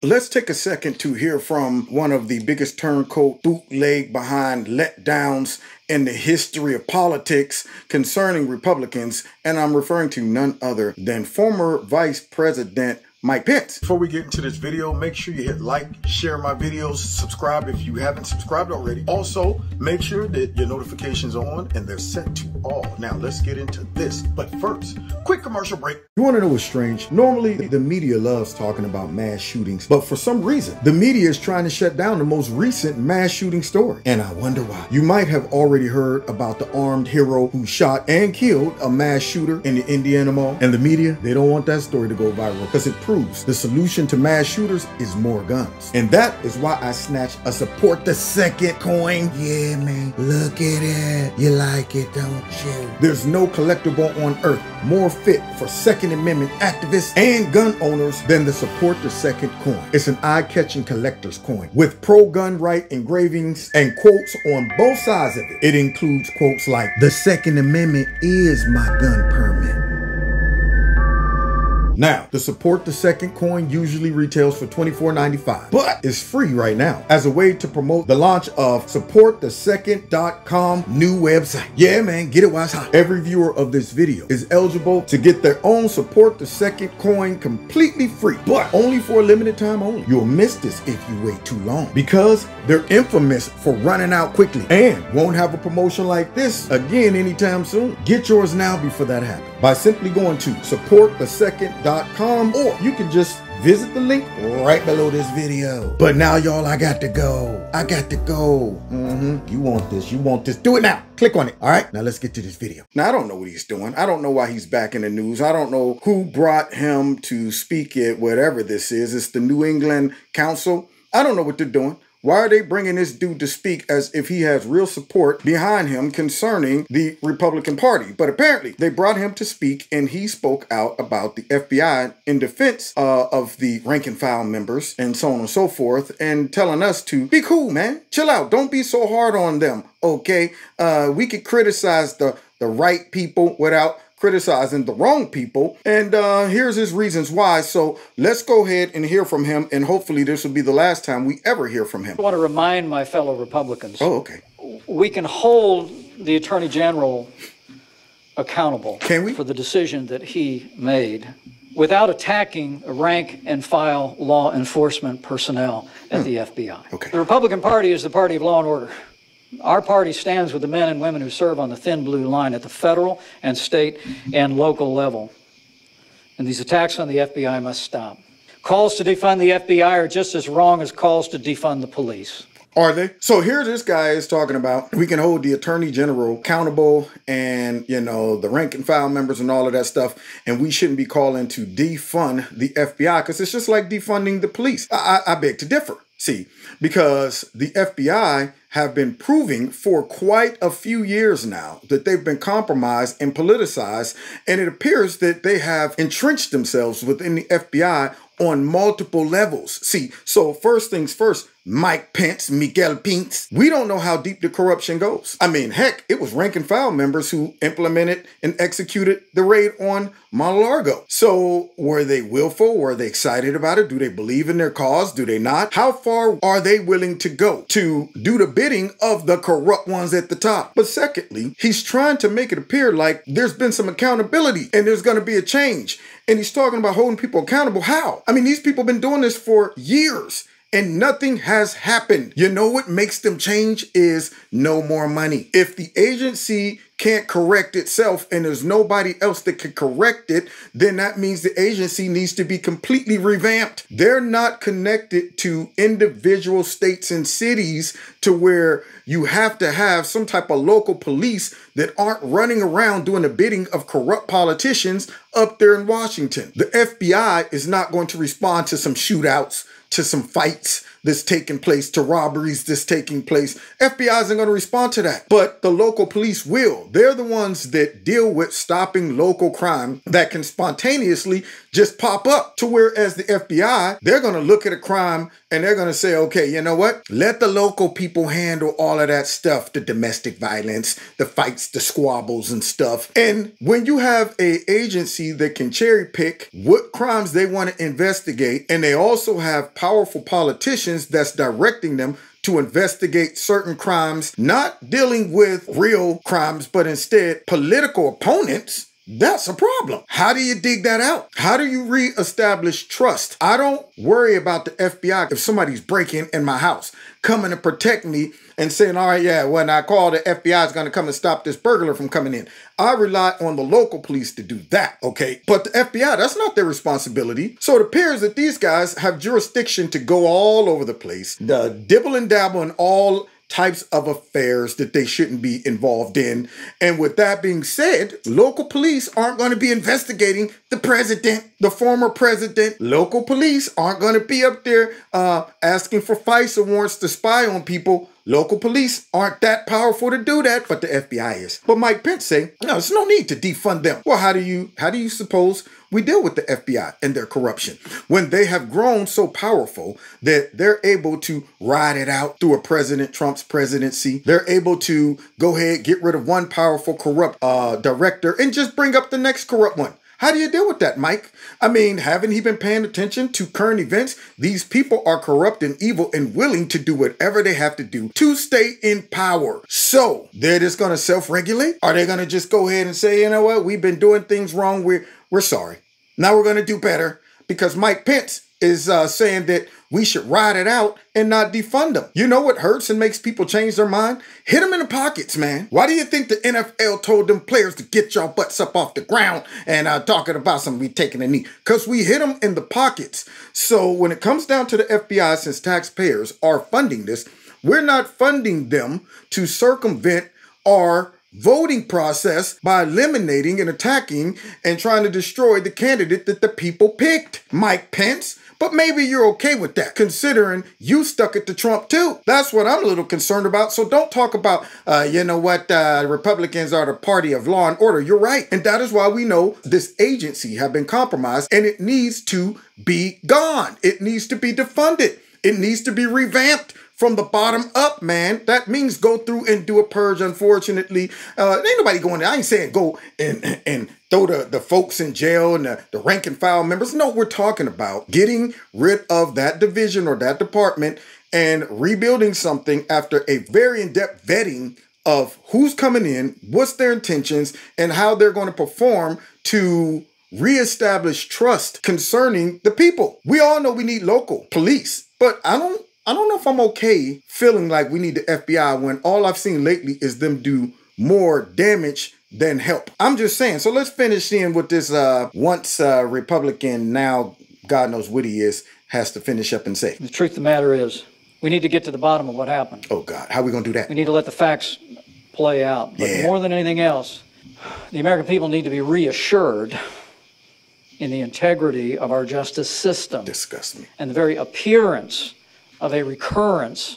Let's take a second to hear from one of the biggest turncoat bootleg behind letdowns in the history of politics concerning Republicans, and I'm referring to none other than former Vice President Mike Pence. Before we get into this video, make sure you hit like, share my videos, subscribe if you haven't subscribed already. Also, make sure that your notifications are on and they're set to all. Now, let's get into this. But first, quick commercial break. You want to know what's strange? Normally, the media loves talking about mass shootings, but for some reason, the media is trying to shut down the most recent mass shooting story. And I wonder why. You might have already heard about the armed hero who shot and killed a mass shooter in the Indiana Mall. And the media, they don't want that story to go viral because it proves the solution to mass shooters is more guns. And that is why I snatched a support the second coin. Yeah, man, look at it. You like it, don't you? There's no collectible on earth more fit for Second Amendment activists and gun owners than the support the second coin. It's an eye-catching collector's coin with pro-gun right engravings and quotes on both sides of it. It includes quotes like, "The Second Amendment is my gun permit." Now, the support the second coin usually retails for $24.95, but it's free right now as a way to promote the launch of supportthesecond.com new website. Yeah, man, get it while it's hot. Every viewer of this video is eligible to get their own support the second coin completely free, but only for a limited time only. You'll miss this if you wait too long because they're infamous for running out quickly and won't have a promotion like this again anytime soon. Get yours now before that happens by simply going to supportthesecond.com, or you can just visit the link right below this video. But now, y'all, I got to go. You want this, do it now. Click on it. All right, now let's get to this video. Now, I don't know what he's doing. I don't know why he's back in the news. I don't know who brought him to speak at whatever this is. It's the New England Council. I don't know what they're doing. Why are they bringing this dude to speak as if he has real support behind him concerning the Republican Party? But apparently they brought him to speak and he spoke out about the FBI in defense of the rank and file members and so on and so forth, and telling us to be cool, man. Chill out. Don't be so hard on them, okay? We could criticize the right people without criticizing the wrong people, and here's his reasons why. So let's go ahead and hear from him, and hopefully this will be the last time we ever hear from him. I want to remind my fellow Republicans. Oh, okay. We can hold the Attorney General accountable. Can we? For the decision that he made without attacking rank and file law enforcement personnel at the FBI. Okay. The Republican Party is the party of law and order. Our party stands with the men and women who serve on the thin blue line at the federal and state and local level. And these attacks on the FBI must stop. Calls to defund the FBI are just as wrong as calls to defund the police. Are they? So here this guy is talking about we can hold the Attorney General accountable and, you know, the rank and file members and all of that stuff, and we shouldn't be calling to defund the FBI because it's just like defunding the police. I beg to differ. See, because the FBI have been proving for quite a few years now that they've been compromised and politicized, and it appears that they have entrenched themselves within the FBI on multiple levels. See, so first things first, Mike Pence, Miguel Pence, we don't know how deep the corruption goes. I mean, heck, it was rank and file members who implemented and executed the raid on Mar-a-Lago. So were they willful? Were they excited about it? Do they believe in their cause? Do they not? How far are they willing to go to do the bidding of the corrupt ones at the top? But secondly, he's trying to make it appear like there's been some accountability and there's going to be a change. And he's talking about holding people accountable. How? I mean, these people have been doing this for years and nothing has happened. You know what makes them change is no more money. If the agency can't correct itself and there's nobody else that can correct it, then that means the agency needs to be completely revamped. They're not connected to individual states and cities to where you have to have some type of local police that aren't running around doing the bidding of corrupt politicians up there in Washington. The FBI is not going to respond to some shootouts, to some fights, that's taking place, to robberies that's taking place. FBI isn't going to respond to that, but the local police will. They're the ones that deal with stopping local crime that can spontaneously just pop up, to whereas the FBI, they're going to look at a crime and they're going to say, okay, you know what? Let the local people handle all of that stuff, the domestic violence, the fights, the squabbles and stuff. And when you have an agency that can cherry pick what crimes they want to investigate, and they also have powerful politicians that's directing them to investigate certain crimes, not dealing with real crimes, but instead political opponents, that's a problem. How do you dig that out? How do you reestablish trust? I don't worry about the FBI if somebody's breaking in my house, coming to protect me and saying, all right, yeah, when I call, the FBI is going to come and stop this burglar from coming in. I rely on the local police to do that, okay? But the FBI, that's not their responsibility. So it appears that these guys have jurisdiction to go all over the place, dibble and dabble in all types of affairs that they shouldn't be involved in. And with that being said, local police aren't going to be investigating the president, the former president. Local police aren't going to be up there asking for FISA warrants to spy on people. Local police aren't that powerful to do that, but the FBI is. But Mike Pence say, no, there's no need to defund them. Well, how do you suppose we deal with the FBI and their corruption when they have grown so powerful that they're able to ride it out through a President Trump's presidency? They're able to go ahead, get rid of one powerful corrupt director and just bring up the next corrupt one. How do you deal with that, Mike? I mean, haven't he been paying attention to current events? These people are corrupt and evil and willing to do whatever they have to do to stay in power. So they're just going to self-regulate? Are they going to just go ahead and say, you know what, we've been doing things wrong. We're sorry. Now we're going to do better, because Mike Pence is saying that we should ride it out and not defund them. You know what hurts and makes people change their mind? Hit them in the pockets, man. Why do you think the NFL told them players to get y'all butts up off the ground and talking about we taking a knee? Because we hit them in the pockets. So when it comes down to the FBI, since taxpayers are funding this, we're not funding them to circumvent our voting process by eliminating and attacking and trying to destroy the candidate that the people picked, Mike Pence. But maybe you're okay with that, considering you stuck it to Trump too. That's what I'm a little concerned about. So don't talk about, Republicans are the party of law and order. You're right. And that is why we know this agency have been compromised, and it needs to be gone. It needs to be defunded. It needs to be revamped from the bottom up, man. That means go through and do a purge, unfortunately. Ain't nobody going there. I ain't saying go and throw the folks in jail and the rank and file members. No, we're talking about getting rid of that division or that department and rebuilding something after a very in-depth vetting of who's coming in, what's their intentions, and how they're going to perform to reestablish trust concerning the people. We all know we need local police, but I don't know if I'm okay feeling like we need the FBI when all I've seen lately is them do more damage than help. I'm just saying. So let's finish in with this once Republican, now God knows what he is, has to finish up and say. The truth of the matter is, we need to get to the bottom of what happened. Oh, God. How are we going to do that? We need to let the facts play out. But more than anything else, the American people need to be reassured in the integrity of our justice system. Disgust me. And the very appearance of a recurrence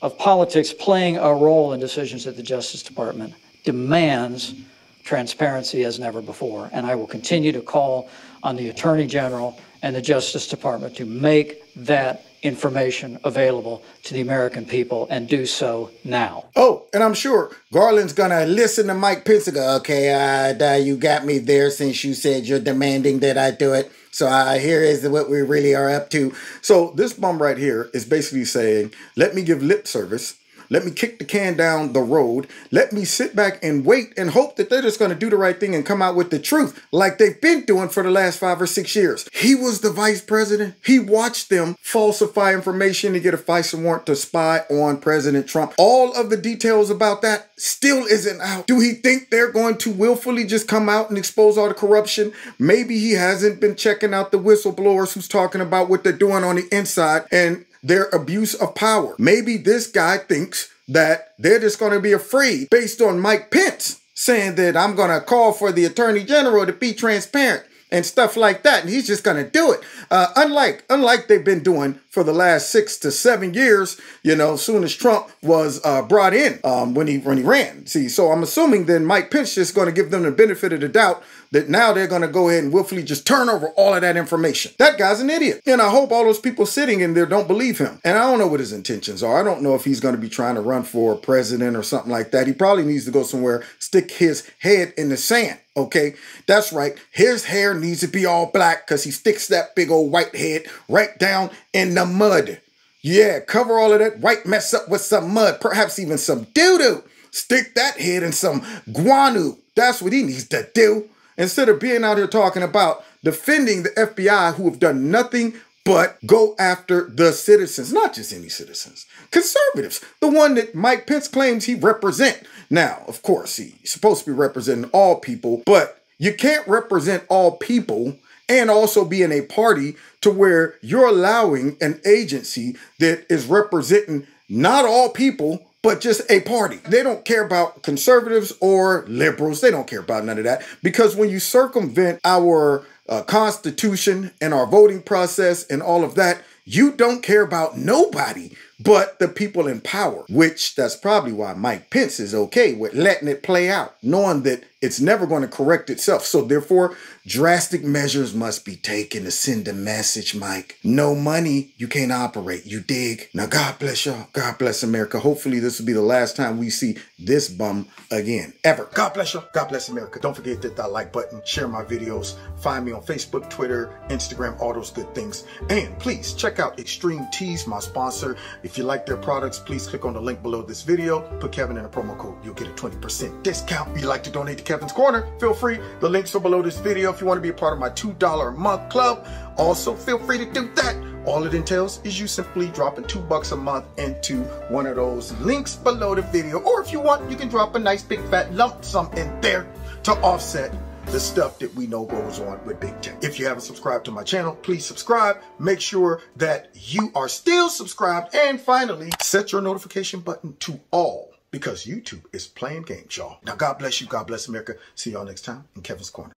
of politics playing a role in decisions at the Justice Department demands transparency as never before. And I will continue to call on the Attorney General and the Justice Department to make that information available to the American people, and do so now. Oh, and I'm sure Garland's gonna listen to Mike Pence and go, okay, you got me there since you said you're demanding that I do it. So here is what we really are up to. So this bum right here is basically saying, let me give lip service. Let me kick the can down the road. Let me sit back and wait and hope that they're just going to do the right thing and come out with the truth like they've been doing for the last 5 or 6 years. He was the vice president. He watched them falsify information to get a FISA warrant to spy on President Trump. All of the details about that still isn't out. Do he think they're going to willfully just come out and expose all the corruption? Maybe he hasn't been checking out the whistleblowers who's talking about what they're doing on the inside and their abuse of power. Maybe this guy thinks that they're just going to be afraid based on Mike Pence saying that I'm going to call for the Attorney General to be transparent. and stuff like that. And he's just going to do it. Unlike they've been doing for the last 6 to 7 years, you know, as soon as Trump was brought in when he ran. See, so I'm assuming then Mike Pence is going to give them the benefit of the doubt that now they're going to go ahead and willfully just turn over all of that information. That guy's an idiot. And I hope all those people sitting in there don't believe him. And I don't know what his intentions are. I don't know if he's going to be trying to run for president or something like that. He probably needs to go somewhere, stick his head in the sand. Okay, that's right. His hair needs to be all black because he sticks that big old white head right down in the mud. Yeah, cover all of that white mess up with some mud, perhaps even some doo-doo. Stick that head in some guano. That's what he needs to do. Instead of being out here talking about defending the FBI who have done nothing but go after the citizens, not just any citizens, conservatives, the one that Mike Pence claims he represents. Now, of course, he's supposed to be representing all people, but you can't represent all people and also be in a party to where you're allowing an agency that is representing not all people, but just a party. They don't care about conservatives or liberals. They don't care about none of that. Because when you circumvent our Constitution and our voting process and all of that, you don't care about nobody but the people in power, which that's probably why Mike Pence is okay with letting it play out, knowing that it's never going to correct itself. So therefore, drastic measures must be taken to send a message, Mike. No money, you can't operate. You dig? Now, God bless y'all. God bless America. Hopefully this will be the last time we see this bum again, ever. God bless y'all. God bless America. Don't forget to hit that like button, share my videos, find me on Facebook, Twitter, Instagram, all those good things. And please check out Extreme Teas, my sponsor. If you like their products, please click on the link below this video. Put Kevin in a promo code. You'll get a 20% discount. If you'd like to donate to Kevin's Corner, feel free. The links are below this video. If you want to be a part of my $2 a month club, also feel free to do that. All it entails is you simply dropping $2 a month into one of those links below the video. Or if you want, you can drop a nice big fat lump sum in there to offset the stuff that we know goes on with big tech. If you haven't subscribed to my channel, please subscribe. Make sure that you are still subscribed. And finally, set your notification button to all, because YouTube is playing games, y'all. Now, God bless you. God bless America. See y'all next time in Kevin's Corner.